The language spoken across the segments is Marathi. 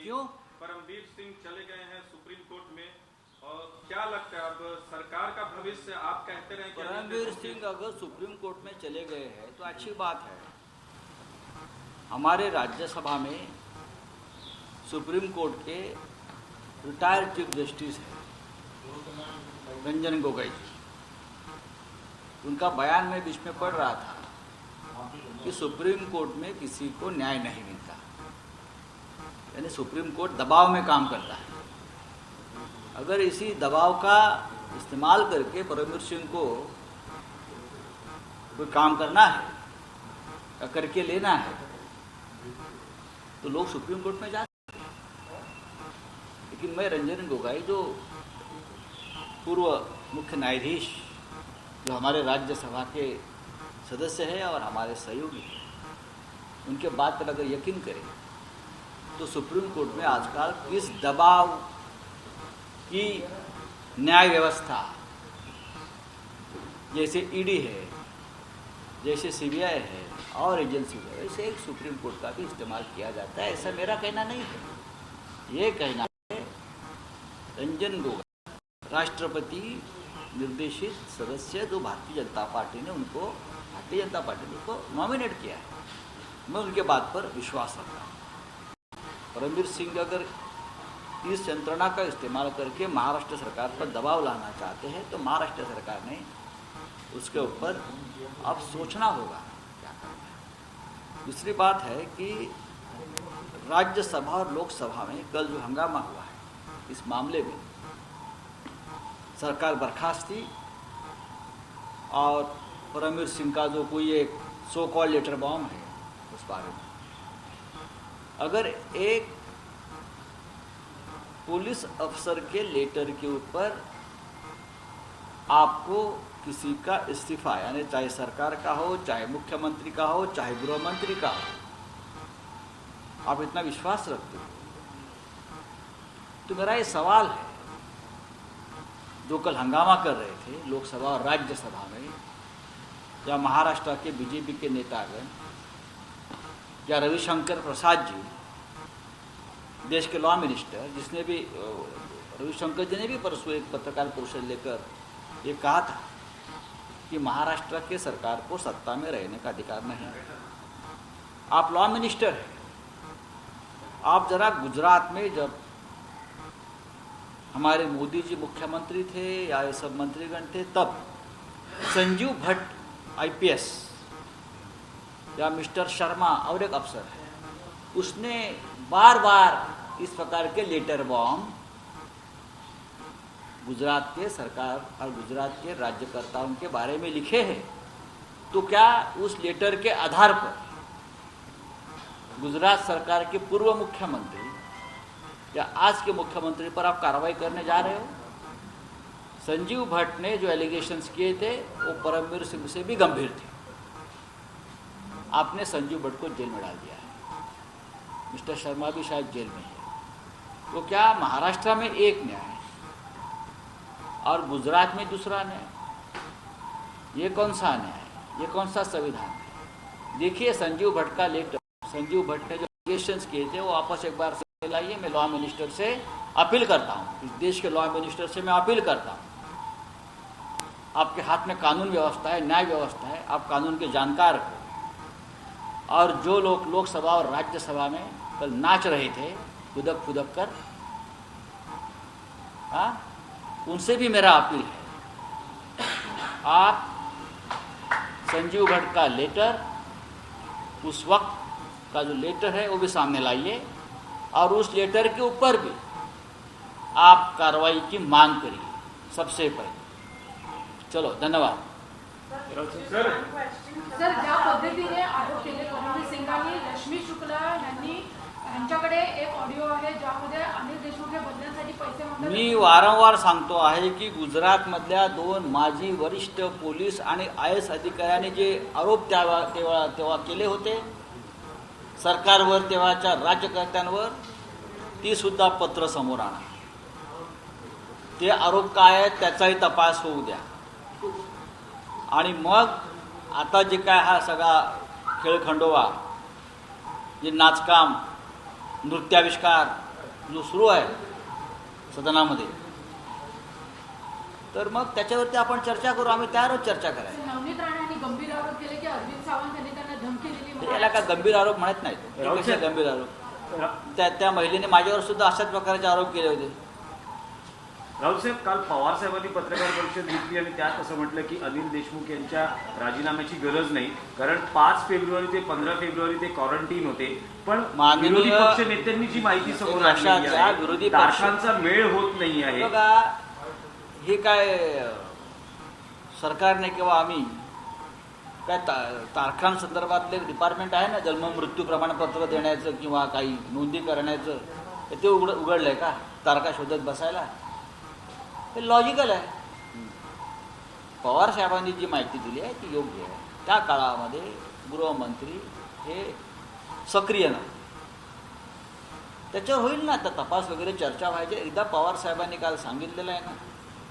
क्यों? परमवीर सिंह चले गए हैं सुप्रीम कोर्ट में, और क्या लगता है अब सरकार का भविष्य? आप कहते रहे कि परमवीर सिंह अगर सुप्रीम कोर्ट में चले गए हैं तो अच्छी बात है। हमारे राज्यसभा में सुप्रीम कोर्ट के रिटायर्ड चीफ जस्टिस है रंजन गोगोई जी। उनका बयान में बीच में पढ़ रहा था कि सुप्रीम कोर्ट में किसी को न्याय नहीं मिलता, यानी सुप्रीम कोर्ट दबाव में काम करता है। अगर इसी दबाव का इस्तेमाल करके परमवीर सिंह को कोई काम करना है या करके लेना है तो लोग सुप्रीम कोर्ट में जा सकते हैं। लेकिन मैं रंजन गोगोई जो पूर्व मुख्य न्यायाधीश जो हमारे राज्यसभा के सदस्य हैं और हमारे सहयोगी हैं, उनके बात पर अगर यकीन करें तो सुप्रीम कोर्ट में आजकल किस दबाव की न्याय व्यवस्था, जैसे ईडी है, जैसे सीबीआई है और एजेंसी है, वैसे एक सुप्रीम कोर्ट का भी इस्तेमाल किया जाता है, ऐसा मेरा कहना नहीं है। ये कहना है रंजन गोगोई राष्ट्रपति निर्देशित सदस्य जो भारतीय जनता पार्टी ने उनको नॉमिनेट किया है। मैं उनके बात पर विश्वास रखता हूँ। परमवीर सिंह अगर इस यंत्रणा का इस्तेमाल करके महाराष्ट्र सरकार पर दबाव लाना चाहते हैं तो महाराष्ट्र सरकार ने उसके ऊपर अब सोचना होगा क्या करना है। दूसरी बात है कि राज्यसभा और लोकसभा में कल जो हंगामा हुआ है इस मामले में सरकार बर्खास्त थी और परमवीर सिंह का जो कोई एक सो कॉल्ड लेटर बॉम्ब है उस बारे में अगर एक पुलिस अफसर के लेटर के ऊपर आपको किसी का इस्तीफा, यानी चाहे सरकार का हो, चाहे मुख्यमंत्री का हो, चाहे गृह मंत्री का हो, आप इतना विश्वास रखते हो तो मेरा ये सवाल है, जो कल हंगामा कर रहे थे लोकसभा और राज्यसभा में, या महाराष्ट्र के बीजेपी के नेतागण या रविशंकर प्रसाद जी देश के लॉ मिनिस्टर, जिसने भी रविशंकर जी ने भी परसों एक पत्रकार परिषद लेकर ये कहा था कि महाराष्ट्र के सरकार को सत्ता में रहने का अधिकार नहीं है। आप लॉ मिनिस्टर हैं, आप जरा गुजरात में जब हमारे मोदी जी मुख्यमंत्री थे या ये सब मंत्रीगण थे तब संजीव भट्ट आईपीएस या मिस्टर शर्मा और एक अफसर है, उसने बार बार इस प्रकार के लेटर बॉम्ब गुजरात के सरकार और गुजरात के राज्यकर्ताओं के बारे में लिखे हैं। तो क्या उस लेटर के आधार पर गुजरात सरकार के पूर्व मुख्यमंत्री या आज के मुख्यमंत्री पर आप कार्रवाई करने जा रहे हो? संजीव भट्ट ने जो एलिगेशंस किए थे वो परमवीर सिंह से भी गंभीर थे। आपने संजीव भट्ट को जेल में डाल दिया है, मिस्टर शर्मा भी शायद जेल में है। तो क्या महाराष्ट्र में एक न्याय और गुजरात में दूसरा न्याय? ये कौन सा न्याय, ये कौन सा संविधान है? देखिए संजीव भट्ट का लेटर, संजीव भट्ट ने जो एलिगेशंस किए थे वो वापस एक बार से लाइए। मैं लॉ मिनिस्टर से अपील करता हूँ, इस देश के लॉ मिनिस्टर से मैं अपील करता हूँ, आपके हाथ में कानून व्यवस्था है, न्याय व्यवस्था है, आप कानून के जानकार हो। और जो लोग लोकसभा और राज्यसभा में कल नाच रहे थे खुदक खुदक कर, उनसे भी मेरा अपील है, आप संजीव भट्ट का लेटर, उस वक्त का जो लेटर है वो भी सामने लाइए और उस लेटर के ऊपर भी आप कार्रवाई की मांग करिए सबसे पहले। चलो, धन्यवाद। सर, ज्या पद्धतीने आरोप केले परमवीर सिंगांनी, रश्मी शुक्ला यांच्याकडे एक ऑडिओ आहे ज्यामध्ये अनिल देशमुख हे बदल्यांसाठी पैसे मागतात। मी वारंवार सांगतो आहे की गुजरातमधल्या 2 माजी वरिष्ठ पोलीस आणि आयएस अधिकाऱ्यांनी जे आरोप तेव्हा केले होते सरकारवर, तेव्हाच्या राज्यकर्त्यांवर, ती सुद्धा पत्र समोर आणा। ते आरोप काय आहेत त्याचाही तपास होऊ द्या आणि मग आता जे काय हा सगळा खेळखंडोवा, जे नाचकाम, नृत्याविष्कार जो सुरू आहे सदनामध्ये, तर मग त्याच्यावरती आपण चर्चा करू. आम्ही तयार आहोत चर्चा करायला. नवनीत राणे यांनी गंभीर आरोप केले की अरविंद सावंत यांनी त्यांना धमकी दिली. याला का गंभीर आरोप म्हणत नाहीत. हे कसे गंभीर आरोप? त्या महिलेने माझ्यावर सुद्धा अशाच प्रकारचे आरोप केले होते. राहुल साहेब, काल पवार साहेबांनी पत्रकार परिषद घेतली आणि त्यात असं म्हटलं की अनिल देशमुख यांच्या राजीनाम्याची गरज नाही, कारण 5 फेब्रुवारी ते 15 फेब्रुवारी ते क्वारंटीन होते. पण विरोधी पक्ष नेत्यांनी जी माहिती समोर आणली आहे, विरोधी तारखांचा मेळ होत नाही आहे. बघा, हे काय सरकारने किंवा आम्ही काय तारखांसंदर्भातले डिपार्टमेंट आहे ना, जन्म मृत्यू प्रमाणपत्र देण्याचं किंवा काही नोंदी करण्याचं, ते उघडलंय का तारखा शोधत बसायला? हे लॉजिकल आहे. पवार साहेबांनी जी माहिती दिली आहे ती योग्य आहे. त्या काळामध्ये गृहमंत्री हे सक्रिय नाही. त्याच्यावर होईल ना आता तपास वगैरे, चर्चा व्हायची. एकदा पवार साहेबांनी काल सांगितलेलं आहे ना,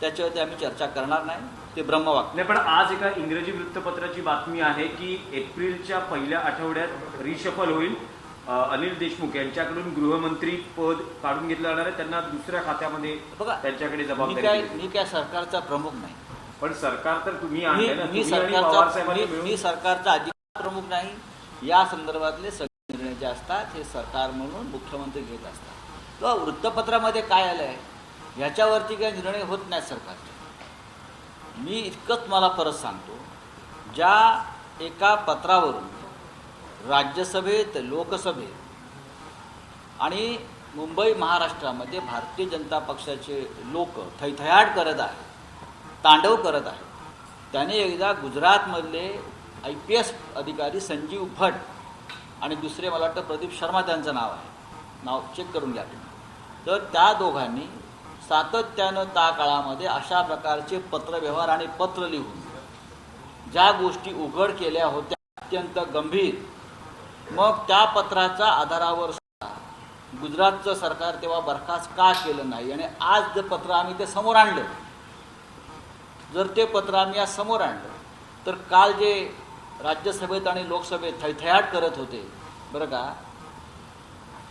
त्याच्यावरती आम्ही चर्चा करणार नाही. ते ब्रह्मवाक्य नाही. पण आज एका इंग्रजी वृत्तपत्राची बातमी आहे की एप्रिलच्या पहिल्या आठवड्यात रिशफल होईल. अनिल देशमुख यांच्याकडून गृहमंत्री पद काढून घेतलं जाणार आहे. त्यांना दुसऱ्या खात्यामध्ये बघा, त्यांच्याकडे जबाबदारी. मी काय सरकारचा प्रमुख नाही. पण सरकार तर तुम्ही मी सरकारचा अजिबात प्रमुख नाही. या संदर्भातले सगळे निर्णय जे असतात हे सरकार म्हणून मुख्यमंत्री घेत असतात. तर वृत्तपत्रामध्ये काय आलं आहे ह्याच्यावरती काही निर्णय होत नाही सरकारचे. मी इतकंच मला परत सांगतो, ज्या एका पत्रावरून राज्यसभेत, लोकसभेत आणि मुंबई महाराष्ट्रामध्ये भारतीय जनता पक्षाचे लोक थैथयाट करत आहेत, तांडव करत आहेत. त्याने एकदा गुजरातमधले IPS अधिकारी संजीव भट आणि दुसरे मला वाटतं प्रदीप शर्मा त्यांचं नाव आहे, नाव चेक करून घ्या तुम्ही. तर त्या दोघांनी सातत्यानं त्या काळामध्ये अशा प्रकारचे पत्रव्यवहार आणि पत्र लिहून ज्या गोष्टी उघड केल्या होत्या अत्यंत गंभीर, मग त्या पत्राच्या आधारावर गुजरातचं सरकार तेव्हा बरखास्त का केलं नाही? आणि आज जे पत्र आम्ही ते समोर आणलं, जर ते पत्र आम्ही आज समोर आणलं, तर काल जे राज्यसभेत आणि लोकसभेत थैथयाट करत होते बरं का,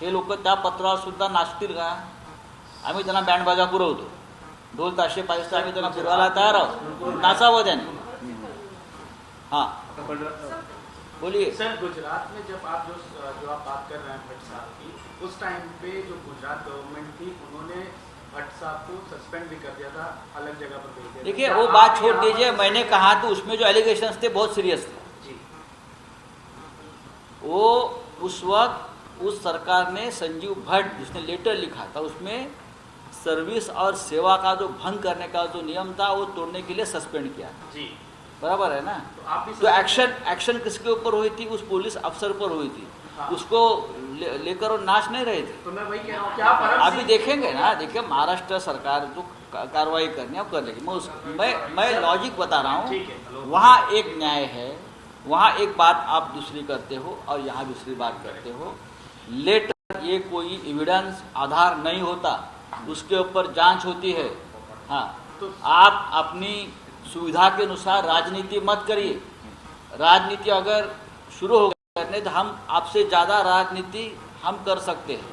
हे लोक त्या पत्रावर सुद्धा नाचतील का? आम्ही त्यांना बँडबाजा पुरवतो, ढोल ताशे पायसं आम्ही त्यांना पुरवायला तयार आहोत. नाचावं त्याने. हां बोलिए सर. गुजरात में जब आप जो आप बात कर रहे हैं भट्ट साहब की, उस टाइम पे जो गुजरात गवर्नमेंट थी उन्होंने भट्ट साहब को सस्पेंड भी कर दिया था, अलग जगह पर भेज दिया. देखिए वो बात छोड़ दीजिए. मैंने कहा तो उसमें जो एलिगेशंस थे बहुत सीरियस थे जी. वो उस वक्त उस सरकार ने संजीव भट्ट जिसने लेटर लिखा था उसमें सर्विस और सेवा का जो भंग करने का जो नियम था वो तोड़ने के लिए सस्पेंड किया जी. बराबर है ना? आप भी तो एक्शन किसके ऊपर हुई थी? उस पुलिस अफसर पर हुई थी. हाँ. उसको लेकर वो नाच नहीं रहे थे. तो मैं वही कह रहा हूँ, क्या फर्क अभी देखेंगे ना. देखिए महाराष्ट्र सरकार जो कार्रवाई करनी है वो कर लेगी. मैं लॉजिक बता रहा हूँ. ठीक है. वहाँ एक न्याय है, वहाँ एक बात आप दूसरी करते हो और यहाँ दूसरी बात करते हो. लेटर ये कोई एविडेंस आधार नहीं होता, उसके ऊपर जांच होती है. हाँ, तो आप अपनी सुविधा के अनुसार राजनीति मत करिए. राजनीति अगर शुरू हो करने तो हम आपसे ज़्यादा राजनीति हम कर सकते हैं.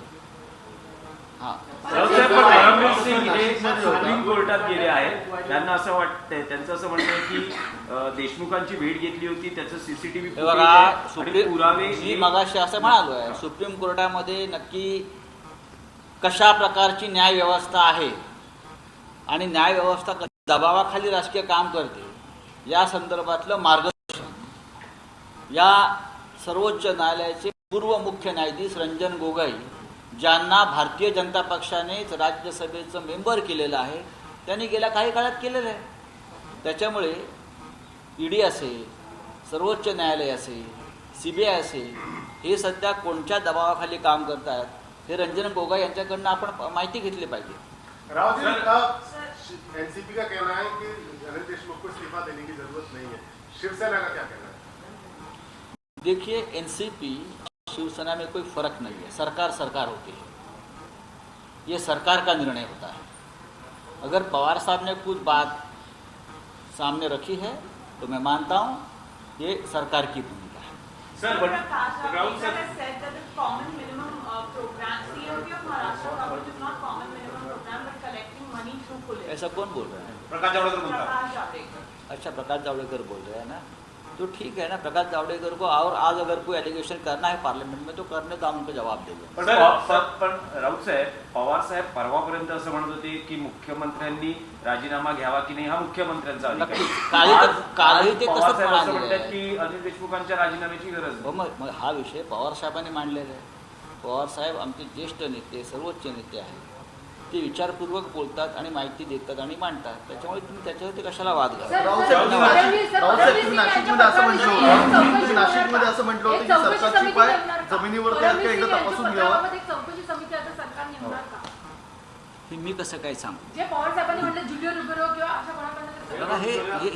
हाँ, परमवीर सिंग हे सुप्रीम कोर्टात गेले आहेत. त्यांना असं वाटतंय, त्यांचं असं म्हणणं आहे की देशमुखांची भेट घेतली होती, त्याचं CCTV पुरावे. मी मगाशी असं म्हणालो आहे, सुप्रीम कोर्टामध्ये नक्की कशा प्रकारची न्याय व्यवस्था आहे आणि न्याय व्यवस्था कशा दबावाखाली राजकीय काम करते या संदर्भातलं मार्गदर्शन या सर्वोच्च न्यायालयाचे पूर्व मुख्य न्यायाधीश रंजन गोगोई, ज्यांना भारतीय जनता पक्षानेच राज्यसभेचं मेंबर केलेलं आहे, त्यांनी गेल्या काही काळात केलेलं आहे. त्याच्यामुळे ED असेल, सर्वोच्च न्यायालय असेल, CBI असेल, हे सध्या कोणत्या दबावाखाली काम करतात हे रंजन गोगोई यांच्याकडनं आपण माहिती घेतली पाहिजे. राव जी, एनसीपी का कहना है कि अनिल देशमुख को इस्तीफा देने की जरूरत नहीं है. शिवसेना का क्या कहना है? देखिए, एनसीपी शिवसेना में कोई फर्क नहीं है. सरकार सरकार होती है, ये सरकार का निर्णय होता है. अगर पवार साहब ने कुछ बात सामने रखी है तो मैं मानता हूँ ये सरकार की भूमिका है. Sir, Rahul sir, said that the common minimum program CMP of Maharashtra government ऐसा कौन बोल रहा है? प्रकाश जावड़ेकर बोलता है। अच्छा, प्रकाश जावड़ेकर बोल रहे हैं ना, तो ठीक है ना, प्रकाश जावड़ेकर को और आज अगर कोई एलिगेशन करना है पार्लिमेंट में तो करने तो हम उनको जवाब देंगे. पण राऊत साहेब, पवार साहेब परवापर्यंत असं म्हणत होते की मुख्यमंत्र्यांनी राजीनामा घ्यावा की नाही हा मुख्यमंत्र्यांचा अधिकार आहे. कालही ते पवार तसंच साहेब असं म्हणाले म्हणतात की अनिल देशमुखांच्या राजीनाम्याची गरज नाही. मग हा विषय पवार साहेबांनी मांडलेला आहे. पवार साहेब आमचे ज्येष्ठ नेते, सर्वोच्च नेते आहेत, ते विचारपूर्वक बोलतात आणि माहिती देतात आणि मांडतात. त्याच्यामुळे तुम्ही त्याच्यावरती कशाला वाद घाला. नाशिकमध्ये असं म्हटलं होतं की सरकारची पाय जमिनीवरती एकदा तपासून घ्यावा. चौकशी समिती आता सरकार नेमणार का? हे मी कसं काय सांगू. जे पवार साहेबांनी म्हटलं ज्युलिओ रुबेरो किंवा अशा कोणाकडनं बघा,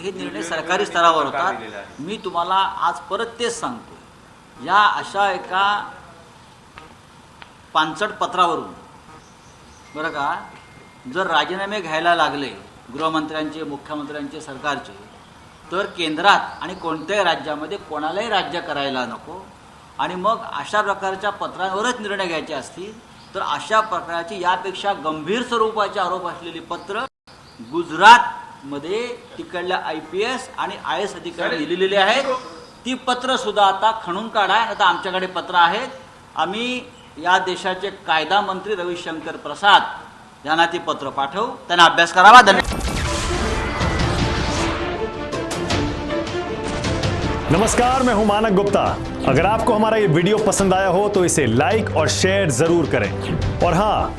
हे निर्णय सरकारी स्तरावर होतात. मी तुम्हाला आज परत तेच सांगतो, या अशा एका पानचट पत्रावरून बरं का जर राजीनामे घ्यायला लागले गृहमंत्र्यांचे, मुख्यमंत्र्यांचे, सरकारचे, तर केंद्रात आणि कोणत्याही राज्यामध्ये कोणालाही राज्य करायला नको. आणि मग अशा प्रकारच्या पत्रांवरच निर्णय घ्यायचे असतील तर अशा प्रकारची यापेक्षा गंभीर स्वरूपाचे आरोप असलेली पत्र गुजरातमध्ये तिकडल्या IPS आणि IS अधिकाऱ्यांनी लिहिलेली आहेत. ती पत्र सुद्धा आता खणून काढा. आता आमच्याकडे पत्र आहेत. आम्ही या देशाचे कायदा मंत्री रविशंकर प्रसाद यांना ती पत्र पाठवू, त्यांना अभ्यास करावा. धन्यवाद. नमस्कार, मैं हूं मानक गुप्ता. अगर आपको हमारा ये वीडियो पसंद आया हो तो इसे लाइक और शेयर जरूर करें और हाँ,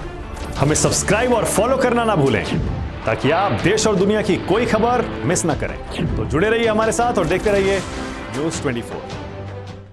हमें सब्सक्राइब और फॉलो करना ना भूलें ताकि आप देश और दुनिया की कोई खबर मिस ना करें. तो जुड़े रहिए हमारे साथ और देखते रहिए न्यूज़ 24.